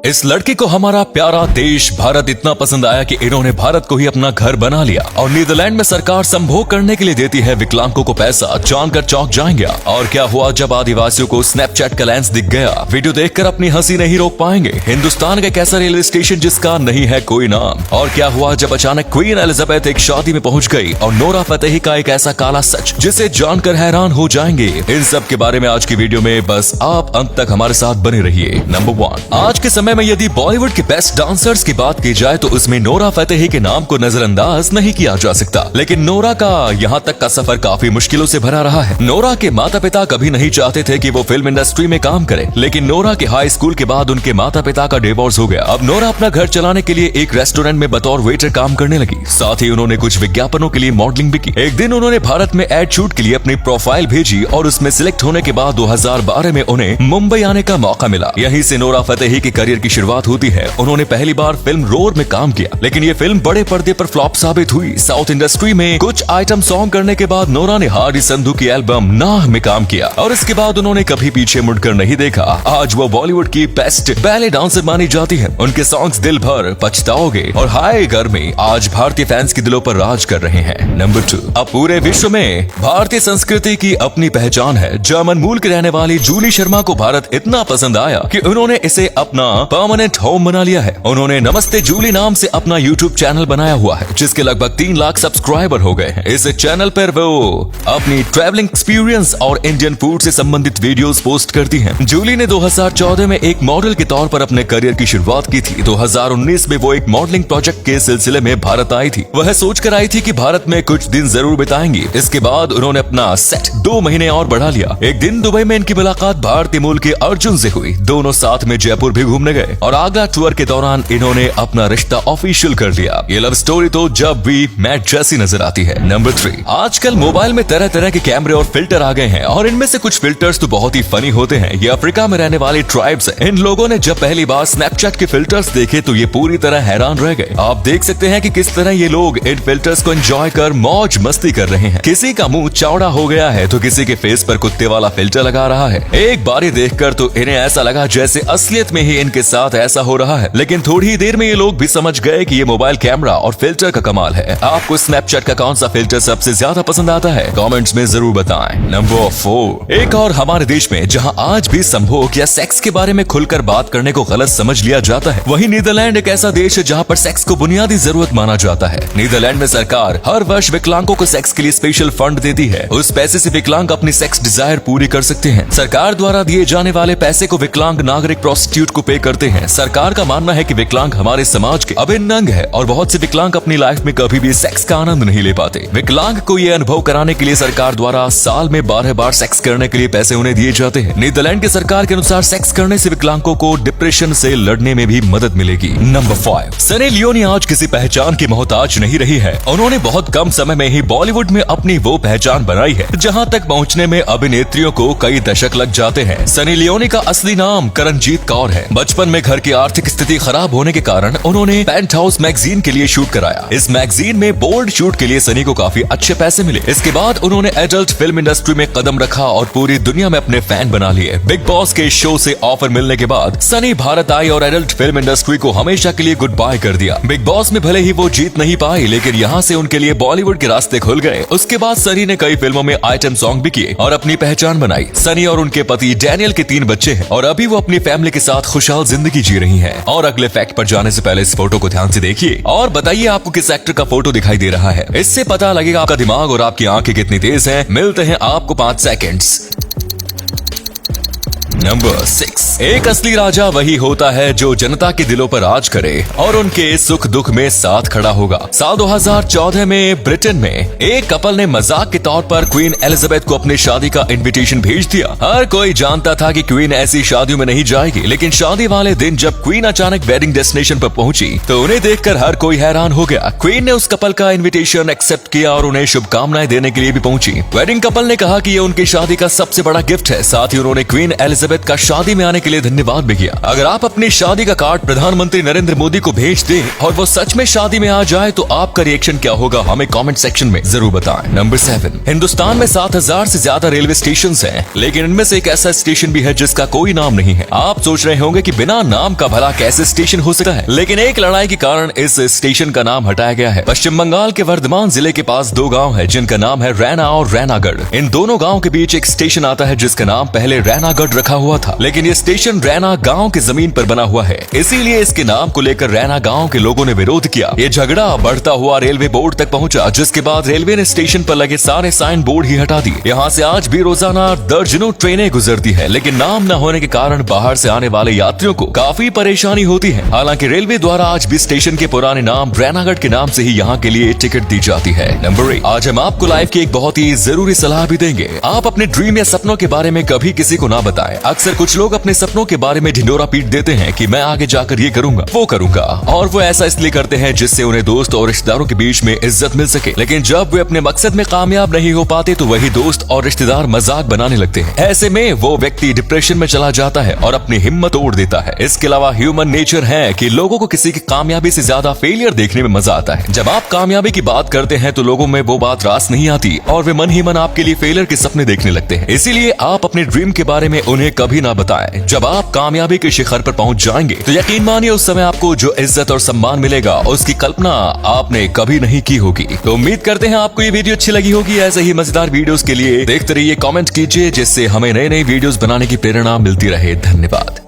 इस लड़की को हमारा प्यारा देश भारत इतना पसंद आया कि इन्होंने भारत को ही अपना घर बना लिया और नीदरलैंड में सरकार संभोग करने के लिए देती है विकलांगों को पैसा। जानकर चौंक जाएंगे। और क्या हुआ जब आदिवासियों को स्नैपचैट का लेंस दिख गया? वीडियो देखकर अपनी हंसी नहीं रोक पाएंगे। हिंदुस्तान का एक ऐसा रेलवे स्टेशन जिसका नहीं है कोई नाम। और क्या हुआ जब अचानक क्वीन एलिजाबेथ एक शादी में पहुंच गई और नोरा फतेही का एक ऐसा काला सच जिसे जानकर हैरान हो जाएंगे। इन सब के बारे में आज की वीडियो में, बस आप अंत तक हमारे साथ बने रहिए। नंबर 1, आज के समय में यदि बॉलीवुड के बेस्ट डांसर्स की बात की जाए तो उसमें नोरा फतेही के नाम को नजरअंदाज नहीं किया जा सकता। लेकिन नोरा का यहाँ तक का सफर काफी मुश्किलों से भरा रहा है। नोरा के माता पिता कभी नहीं चाहते थे कि वो फिल्म इंडस्ट्री में काम करे, लेकिन नोरा के हाई स्कूल के बाद उनके माता पिता का डिवोर्स हो गया। अब नोरा अपना घर चलाने के लिए एक रेस्टोरेंट में बतौर वेटर काम करने लगी। साथ ही उन्होंने कुछ विज्ञापनों के लिए मॉडलिंग भी की। एक दिन उन्होंने भारत में एड शूट के लिए अपनी प्रोफाइल भेजी और उसमें सिलेक्ट होने के बाद 2012 में उन्हें मुंबई आने का मौका मिला। यहीं से नोरा फतेही की करियर की शुरुआत होती है। उन्होंने पहली बार फिल्म रोर में काम किया, लेकिन ये फिल्म बड़े पर्दे पर फ्लॉप साबित हुई। साउथ इंडस्ट्री में कुछ आइटम सॉन्ग करने के बाद नोरा ने हार्डी संधू की एल्बम नाह में काम किया और इसके बाद उन्होंने कभी पीछे मुड़कर नहीं देखा। आज वो बॉलीवुड की बेस्ट बैले डांसर मानी जाती है। उनके सॉन्ग्स दिल भर, पछताओगे और हाय गर्मी आज भारतीय फैंस के दिलों पर राज कर रहे हैं। नंबर 2, अब पूरे विश्व में भारतीय संस्कृति की अपनी पहचान है। जर्मन मूल की रहने वाली जूली शर्मा को भारत इतना पसंद आया कि उन्होंने इसे अपना परमानेंट होम बना लिया है। उन्होंने नमस्ते जूली नाम से अपना यूट्यूब चैनल बनाया हुआ है, जिसके लगभग 3 लाख सब्सक्राइबर हो गए हैं। इस चैनल पर वो अपनी ट्रैवलिंग एक्सपीरियंस और इंडियन फूड से संबंधित वीडियोस पोस्ट करती हैं। जूली ने 2014 में एक मॉडल के तौर पर अपने करियर की शुरुआत की थी। 2019 में वो एक मॉडलिंग प्रोजेक्ट के सिलसिले में भारत आई थी। वह सोचकर आई थी कि भारत में कुछ दिन जरूर बिताएंगी। इसके बाद उन्होंने अपना सेट 2 महीने और बढ़ा लिया। एक दिन दुबई में इनकी मुलाकात भारतीय मूल के अर्जुन से हुई। दोनों साथ में जयपुर भी घूमने गए और आगरा टूर के दौरान इन्होंने अपना रिश्ता ऑफिशियल कर लिया। ये लव स्टोरी तो जब भी मैच जैसी नजर आती है। नंबर 3, आजकल मोबाइल में तरह तरह के कैमरे और फिल्टर आ गए हैं और इनमें से कुछ फिल्टर्स तो बहुत ही फनी होते हैं। ये अफ्रीका में रहने वाली ट्राइब्स है। इन लोगों ने जब पहली बार स्नैपचैट के फिल्टर्स देखे तो ये पूरी तरह हैरान रह गए। आप देख सकते हैं कि किस तरह ये लोग इन फिल्टर्स को एंजॉय कर मौज मस्ती कर रहे हैं। किसी का मुंह चौड़ा हो गया है तो किसी के फेस पर कुत्ते वाला फिल्टर लगा रहा है। एक बार ही देखकर तो इन्हें ऐसा लगा जैसे असलियत में ही इनके साथ ऐसा हो रहा है, लेकिन थोड़ी ही देर में ये लोग भी समझ गए कि ये मोबाइल कैमरा और फिल्टर का कमाल है। आपको स्नैपचैट का कौन सा फिल्टर सबसे ज्यादा पसंद आता है? कमेंट्स में जरूर बताएं। नंबर 4, एक और हमारे देश में जहां आज भी संभोग या सेक्स के बारे में खुलकर बात करने को गलत समझ लिया जाता है, वहीं नीदरलैंड एक ऐसा देश है जहां पर सेक्स को बुनियादी जरूरत माना जाता है। नीदरलैंड में सरकार हर वर्ष विकलांगों को सेक्स के लिए स्पेशल फंड देती है। उस पैसे से विकलांग अपनी सेक्स डिजायर पूरी कर सकते हैं। सरकार द्वारा दिए जाने वाले पैसे को विकलांग नागरिक प्रोस्टिट्यूट को पे करते हैं। सरकार का मानना है कि विकलांग हमारे समाज के अभिन्न अंग है और बहुत से विकलांग अपनी लाइफ में कभी भी सेक्स का आनंद नहीं ले पाते। विकलांग को ये अनुभव कराने के लिए सरकार द्वारा साल में 12 बार सेक्स करने के लिए पैसे उन्हें दिए जाते हैं। नीदरलैंड की सरकार के अनुसार सेक्स करने से विकलांगों को डिप्रेशन से लड़ने में भी मदद मिलेगी। नंबर 5, सनी लियोनी आज किसी पहचान की मोहताज नहीं रही है। उन्होंने बहुत कम समय में ही बॉलीवुड में अपनी वो पहचान बनाई है जहाँ तक पहुँचने में अभिनेत्रियों को कई दशक लग जाते हैं। सनी लियोनी का असली नाम करणजीत कौर है। बचपन में घर की आर्थिक स्थिति खराब होने के कारण उन्होंने पेंट हाउस मैगजीन के लिए शूट कराया। इस मैगजीन में बोल्ड शूट के लिए सनी को काफी अच्छे पैसे मिले। इसके बाद उन्होंने एडल्ट फिल्म इंडस्ट्री में कदम रखा और पूरी दुनिया में अपने फैन बना लिए। बिग बॉस के शो से ऑफर मिलने के बाद सनी भारत आई और एडल्ट फिल्म इंडस्ट्री को हमेशा के लिए गुड बाय कर दिया। बिग बॉस में भले ही वो जीत नहीं पाई, लेकिन यहाँ से उनके लिए बॉलीवुड के रास्ते खुल गए। उसके बाद सनी ने कई फिल्मों में आइटम सॉन्ग भी किए और अपनी पहचान बनाई। सनी और उनके पति डैनियल के 3 बच्चे हैं और अभी वो अपनी फैमिली के साथ खुशहाल जिंदगी जी रही है। और अगले फैक्ट पर जाने से पहले इस फोटो को ध्यान से देखिए और बताइए आपको किस एक्टर का फोटो दिखाई दे रहा है। इससे पता लगेगा आपका दिमाग और आपकी आंखें कितनी तेज हैं। मिलते हैं आपको 5 सेकंड्स। नंबर 6, एक असली राजा वही होता है जो जनता के दिलों पर राज करे और उनके सुख दुख में साथ खड़ा होगा। साल 2014 में ब्रिटेन में एक कपल ने मजाक के तौर पर क्वीन एलिजाबेथ को अपनी शादी का इनविटेशन भेज दिया। हर कोई जानता था कि क्वीन ऐसी शादियों में नहीं जाएगी, लेकिन शादी वाले दिन जब क्वीन अचानक वेडिंग डेस्टिनेशन पर पहुंची तो उन्हें देखकर हर कोई हैरान हो गया। क्वीन ने उस कपल का इन्विटेशन एक्सेप्ट किया और उन्हें शुभकामनाएं देने के लिए भी पहुंची। वेडिंग कपल ने कहा कि ये उनकी शादी का सबसे बड़ा गिफ्ट है। साथ ही उन्होंने क्वीन एलिजाबेथ एलिजाबेथ का शादी में आने के लिए धन्यवाद भी किया। अगर आप अपनी शादी का कार्ड प्रधानमंत्री नरेंद्र मोदी को भेज दें और वो सच में शादी में आ जाए तो आपका रिएक्शन क्या होगा, हमें कमेंट सेक्शन में जरूर बताएं। नंबर 7, हिंदुस्तान में 7000 से ज्यादा रेलवे स्टेशन हैं, लेकिन इनमें से एक ऐसा स्टेशन भी है जिसका कोई नाम नहीं है। आप सोच रहे होंगे कि बिना नाम का भला कैसे स्टेशन हो सकता है, लेकिन एक लड़ाई के कारण इस स्टेशन का नाम हटाया गया है। पश्चिम बंगाल के वर्धमान जिले के पास 2 गांव है जिनका नाम है रैना और रैनागढ़। इन दोनों गांव के बीच एक स्टेशन आता है जिसका नाम पहले रैनागढ़ रखा हुआ था, लेकिन ये स्टेशन रैना गांव की जमीन पर बना हुआ है, इसीलिए इसके नाम को लेकर रैना गांव के लोगों ने विरोध किया। ये झगड़ा बढ़ता हुआ रेलवे बोर्ड तक पहुंचा, जिसके बाद रेलवे ने स्टेशन पर लगे सारे साइन बोर्ड ही हटा दिए। यहाँ से आज भी रोजाना दर्जनों ट्रेनें गुजरती है, लेकिन नाम न होने के कारण बाहर से आने वाले यात्रियों को काफी परेशानी होती है। हालांकि रेलवे द्वारा आज भी स्टेशन के पुराने नाम रैनागढ़ के नाम से ही यहाँ के लिए टिकट दी जाती है। नंबर 8, आज हम आपको लाइफ की एक बहुत ही जरूरी सलाह भी देंगे। आप अपने ड्रीम या सपनों के बारे में कभी किसी को ना बताएं। अक्सर कुछ लोग अपने सपनों के बारे में ढिंडोरा पीट देते हैं कि मैं आगे जाकर ये करूंगा वो करूंगा, और वो ऐसा इसलिए करते हैं जिससे उन्हें दोस्त और रिश्तेदारों के बीच में इज्जत मिल सके। लेकिन जब वे अपने मकसद में कामयाब नहीं हो पाते तो वही दोस्त और रिश्तेदार मजाक बनाने लगते हैं। ऐसे में वो व्यक्ति डिप्रेशन में चला जाता है और अपनी हिम्मत तोड़ देता है। इसके अलावा ह्यूमन नेचर है कि लोगों को किसी की कामयाबी से ज्यादा फेलियर देखने में मजा आता है। जब आप कामयाबी की बात करते हैं तो लोगों में वो बात रास नहीं आती और वे मन ही मन आपके लिए फेलियर के सपने देखने लगते हैं। इसीलिए आप अपने ड्रीम के बारे में उन्हें कभी ना बताएं। जब आप कामयाबी के शिखर पर पहुंच जाएंगे तो यकीन मानिए उस समय आपको जो इज्जत और सम्मान मिलेगा उसकी कल्पना आपने कभी नहीं की होगी। तो उम्मीद करते हैं आपको ये वीडियो अच्छी लगी होगी। ऐसे ही मजेदार वीडियोस के लिए देखते रहिए, कमेंट कीजिए, जिससे हमें नए नए वीडियोस बनाने की प्रेरणा मिलती रहे। धन्यवाद।